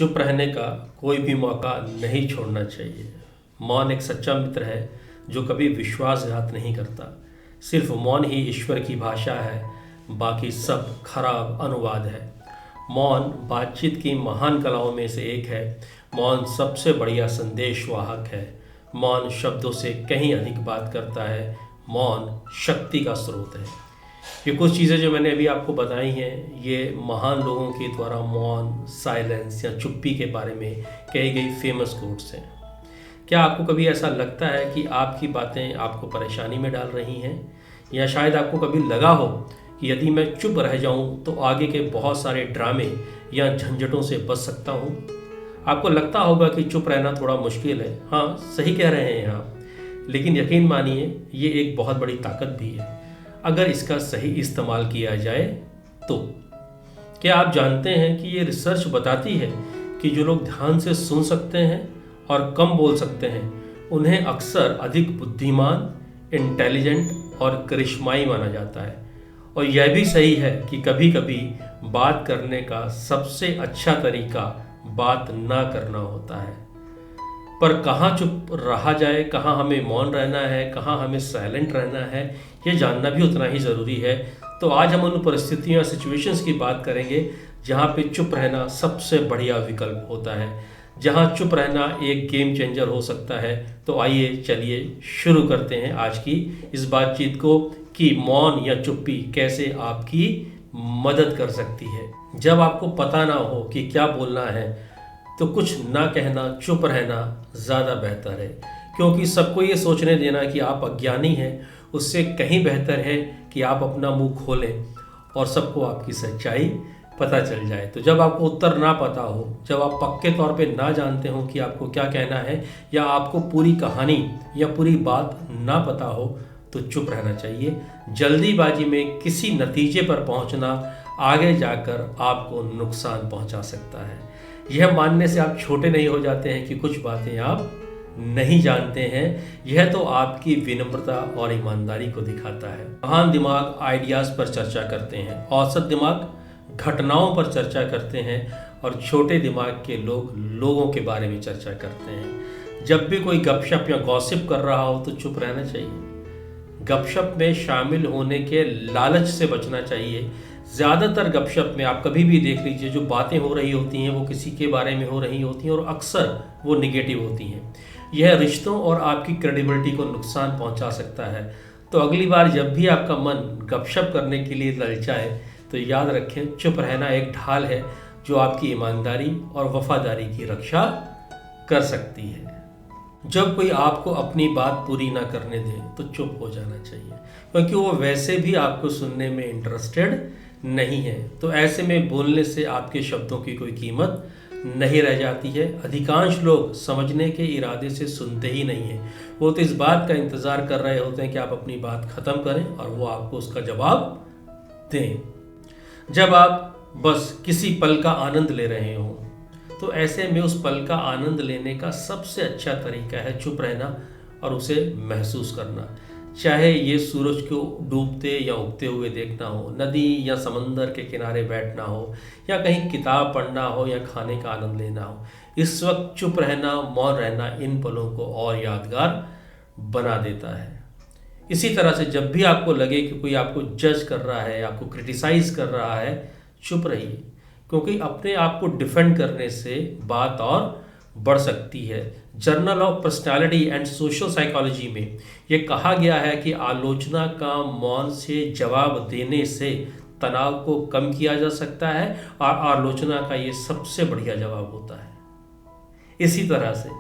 चुप रहने का कोई भी मौका नहीं छोड़ना चाहिए। मौन एक सच्चा मित्र है जो कभी विश्वासघात नहीं करता। सिर्फ मौन ही ईश्वर की भाषा है, बाकी सब खराब अनुवाद है। मौन बातचीत की महान कलाओं में से एक है। मौन सबसे बढ़िया संदेशवाहक है। मौन शब्दों से कहीं अधिक बात करता है। मौन शक्ति का स्रोत है। ये कुछ चीज़ें जो मैंने अभी आपको बताई हैं, ये महान लोगों के द्वारा मौन, साइलेंस या चुप्पी के बारे में कही गई फेमस कोट्स हैं। क्या आपको कभी ऐसा लगता है कि आपकी बातें आपको परेशानी में डाल रही हैं? या शायद आपको कभी लगा हो कि यदि मैं चुप रह जाऊं तो आगे के बहुत सारे ड्रामे या झंझटों से बच सकता हूं? आपको लगता होगा कि चुप रहना थोड़ा मुश्किल है। हाँ, सही कह रहे हैं आप। लेकिन यकीन मानिए, ये एक बहुत बड़ी ताकत भी है अगर इसका सही इस्तेमाल किया जाए तो। क्या आप जानते हैं कि ये रिसर्च बताती है कि जो लोग ध्यान से सुन सकते हैं और कम बोल सकते हैं, उन्हें अक्सर अधिक बुद्धिमान, इंटेलिजेंट और करिश्माई माना जाता है। और यह भी सही है कि कभी कभी बात करने का सबसे अच्छा तरीका बात ना करना होता है। पर कहाँ चुप रहा जाए, कहाँ हमें मौन रहना है, कहाँ हमें साइलेंट रहना है, ये जानना भी उतना ही ज़रूरी है। तो आज हम उन परिस्थितियों, सिचुएशंस की बात करेंगे जहाँ पे चुप रहना सबसे बढ़िया विकल्प होता है, जहाँ चुप रहना एक गेम चेंजर हो सकता है। तो आइए चलिए शुरू करते हैं आज की इस बातचीत को कि मौन या चुप्पी कैसे आपकी मदद कर सकती है। जब आपको पता ना हो कि क्या बोलना है तो कुछ ना कहना, चुप रहना ज़्यादा बेहतर है। क्योंकि सबको ये सोचने देना कि आप अज्ञानी हैं, उससे कहीं बेहतर है कि आप अपना मुंह खोलें और सबको आपकी सच्चाई पता चल जाए। तो जब आपको उत्तर ना पता हो, जब आप पक्के तौर पे ना जानते हो कि आपको क्या कहना है, या आपको पूरी कहानी या पूरी बात ना पता हो, तो चुप रहना चाहिए। जल्दीबाजी में किसी नतीजे पर पहुंचना आगे जाकर आपको नुकसान पहुंचा सकता है। यह मानने से आप छोटे नहीं हो जाते हैं कि कुछ बातें आप नहीं जानते हैं। यह तो आपकी विनम्रता और ईमानदारी को दिखाता है। महान दिमाग आइडियाज़ पर चर्चा करते हैं, औसत दिमाग घटनाओं पर चर्चा करते हैं और छोटे दिमाग के लोग लोगों के बारे में चर्चा करते हैं। जब भी कोई गपशप या गॉसिप कर रहा हो तो चुप रहना चाहिए। गपशप में शामिल होने के लालच से बचना चाहिए। ज़्यादातर गपशप में आप कभी भी देख लीजिए, जो बातें हो रही होती हैं वो किसी के बारे में हो रही होती हैं और अक्सर वो निगेटिव होती हैं। यह रिश्तों और आपकी क्रेडिबिलिटी को नुकसान पहुंचा सकता है। तो अगली बार जब भी आपका मन गपशप करने के लिए ललचाए तो याद रखें, चुप रहना एक ढाल है जो आपकी ईमानदारी और वफादारी की रक्षा कर सकती है। जब कोई आपको अपनी बात पूरी ना करने दे तो चुप हो जाना चाहिए, क्योंकि वो वैसे भी आपको सुनने में इंटरेस्टेड नहीं है। तो ऐसे में बोलने से आपके शब्दों की कोई कीमत नहीं रह जाती है। अधिकांश लोग समझने के इरादे से सुनते ही नहीं हैं। वो तो इस बात का इंतज़ार कर रहे होते हैं कि आप अपनी बात ख़त्म करें और वो आपको उसका जवाब दें। जब आप बस किसी पल का आनंद ले रहे हों, तो ऐसे में उस पल का आनंद लेने का सबसे अच्छा तरीका है चुप रहना और उसे महसूस करना। चाहे ये सूरज को डूबते या उगते हुए देखना हो, नदी या समंदर के किनारे बैठना हो, या कहीं किताब पढ़ना हो या खाने का आनंद लेना हो, इस वक्त चुप रहना, मौन रहना इन पलों को और यादगार बना देता है। इसी तरह से जब भी आपको लगे कि कोई आपको जज कर रहा है, आपको क्रिटिसाइज कर रहा है, चुप रहिए, क्योंकि अपने आप को डिफेंड करने से बात और बढ़ सकती है। Journal of personality and social psychology में ये कहा गया है कि आलोचना का मौन से जवाब देने से तनाव को कम किया जा सकता है और आलोचना का ये सबसे बढ़िया जवाब होता है। इसी तरह से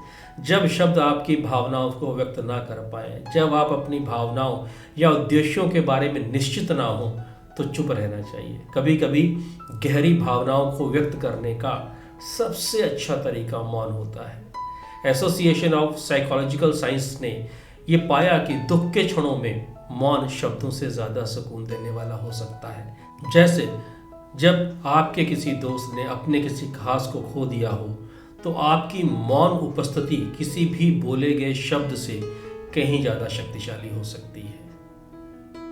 जब शब्द आपकी भावनाओं को व्यक्त ना कर पाए, जब आप अपनी भावनाओं या उद्देश्यों के बारे में निश्चित ना हो, तो चुप रहना चाहिए। कभी कभी गहरी भावनाओं को व्यक्त करने का सबसे अच्छा तरीका मौन होता है। एसोसिएशन ऑफ साइकोलॉजिकल साइंस ने ये पाया कि दुख के क्षणों में मौन शब्दों से ज़्यादा सुकून देने वाला हो सकता है। जैसे जब आपके किसी दोस्त ने अपने किसी खास को खो दिया हो, तो आपकी मौन उपस्थिति किसी भी बोले गए शब्द से कहीं ज़्यादा शक्तिशाली हो सकती है।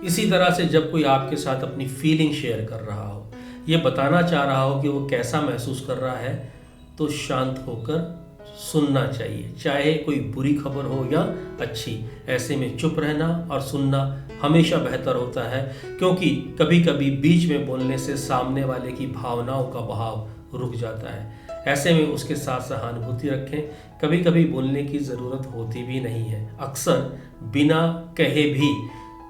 इसी तरह से जब कोई आपके साथ अपनी फीलिंग शेयर कर रहा हो, ये बताना चाह रहा हो कि वो कैसा महसूस कर रहा है, तो शांत होकर सुनना चाहिए, चाहे कोई बुरी खबर हो या अच्छी। ऐसे में चुप रहना और सुनना हमेशा बेहतर होता है, क्योंकि कभी कभी बीच में बोलने से सामने वाले की भावनाओं का बहाव रुक जाता है। ऐसे में उसके साथ सहानुभूति रखें। कभी कभी बोलने की ज़रूरत होती भी नहीं है। अक्सर बिना कहे भी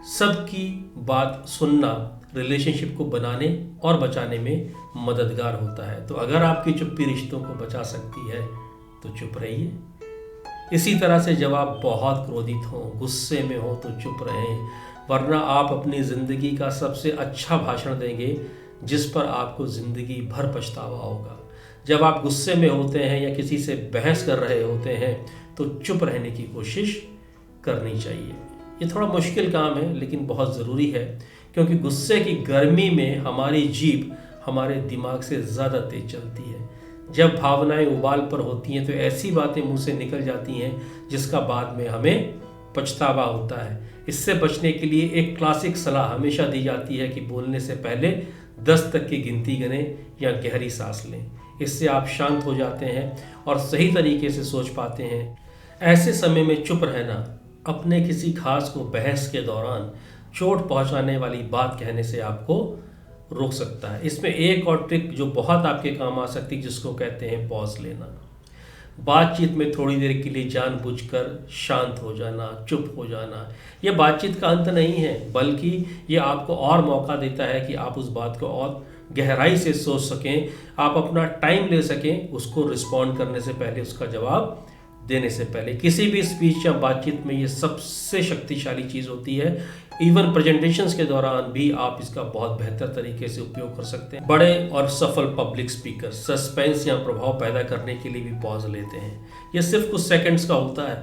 सबकी बात सुनना रिलेशनशिप को बनाने और बचाने में मददगार होता है। तो अगर आपकी चुप्पी रिश्तों को बचा सकती है तो चुप रहिए। इसी तरह से जब आप बहुत क्रोधित हो, गुस्से में हो, तो चुप रहें, वरना आप अपनी ज़िंदगी का सबसे अच्छा भाषण देंगे जिस पर आपको ज़िंदगी भर पछतावा होगा। जब आप गुस्से में होते हैं या किसी से बहस कर रहे होते हैं तो चुप रहने की कोशिश करनी चाहिए। ये थोड़ा मुश्किल काम है लेकिन बहुत ज़रूरी है, क्योंकि गुस्से की गर्मी में हमारी जीभ हमारे दिमाग से ज़्यादा तेज चलती है। जब भावनाएं उबाल पर होती हैं तो ऐसी बातें मुंह से निकल जाती हैं जिसका बाद में हमें पछतावा होता है। इससे बचने के लिए एक क्लासिक सलाह हमेशा दी जाती है कि बोलने से पहले 10 तक की गिनती गिनें या गहरी सांस लें। इससे आप शांत हो जाते हैं और सही तरीके से सोच पाते हैं। ऐसे समय में चुप रहना अपने किसी खास को बहस के दौरान चोट पहुंचाने वाली बात कहने से आपको रोक सकता है। इसमें एक और ट्रिक जो बहुत आपके काम आ सकती है, जिसको कहते हैं पॉज लेना। बातचीत में थोड़ी देर के लिए जानबूझकर शांत हो जाना, चुप हो जाना, यह बातचीत का अंत नहीं है, बल्कि यह आपको और मौका देता है कि आप उस बात को और गहराई से सोच सकें, आप अपना टाइम ले सकें उसको रिस्पॉन्ड करने से पहले, उसका जवाब देने से पहले। किसी भी स्पीच या बातचीत में ये सबसे शक्तिशाली चीज़ होती है। इवन प्रेजेंटेशंस के दौरान भी आप इसका बहुत बेहतर तरीके से उपयोग कर सकते हैं। बड़े और सफल पब्लिक स्पीकर सस्पेंस या प्रभाव पैदा करने के लिए भी पॉज लेते हैं। ये सिर्फ कुछ सेकंड्स का होता है,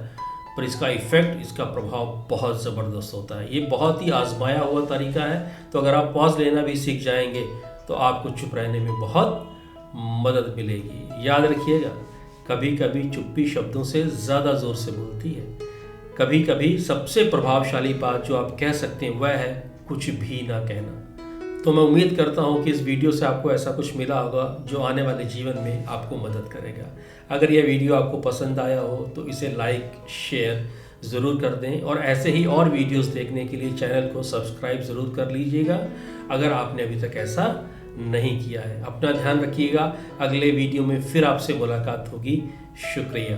पर इसका इफेक्ट, इसका प्रभाव बहुत ज़बरदस्त होता है। ये बहुत ही आजमाया हुआ तरीका है। तो अगर आप पॉज लेना भी सीख जाएंगे तो आपको चुप रहने में बहुत मदद मिलेगी। याद रखिएगा, कभी कभी चुप्पी शब्दों से ज़्यादा ज़ोर से बोलती है। कभी कभी सबसे प्रभावशाली बात जो आप कह सकते हैं वह है कुछ भी ना कहना। तो मैं उम्मीद करता हूँ कि इस वीडियो से आपको ऐसा कुछ मिला होगा जो आने वाले जीवन में आपको मदद करेगा। अगर यह वीडियो आपको पसंद आया हो तो इसे लाइक शेयर ज़रूर कर दें, और ऐसे ही और वीडियोस देखने के लिए चैनल को सब्सक्राइब ज़रूर कर लीजिएगा अगर आपने अभी तक ऐसा नहीं किया है। अपना ध्यान रखिएगा। अगले वीडियो में फिर आपसे मुलाकात होगी। शुक्रिया।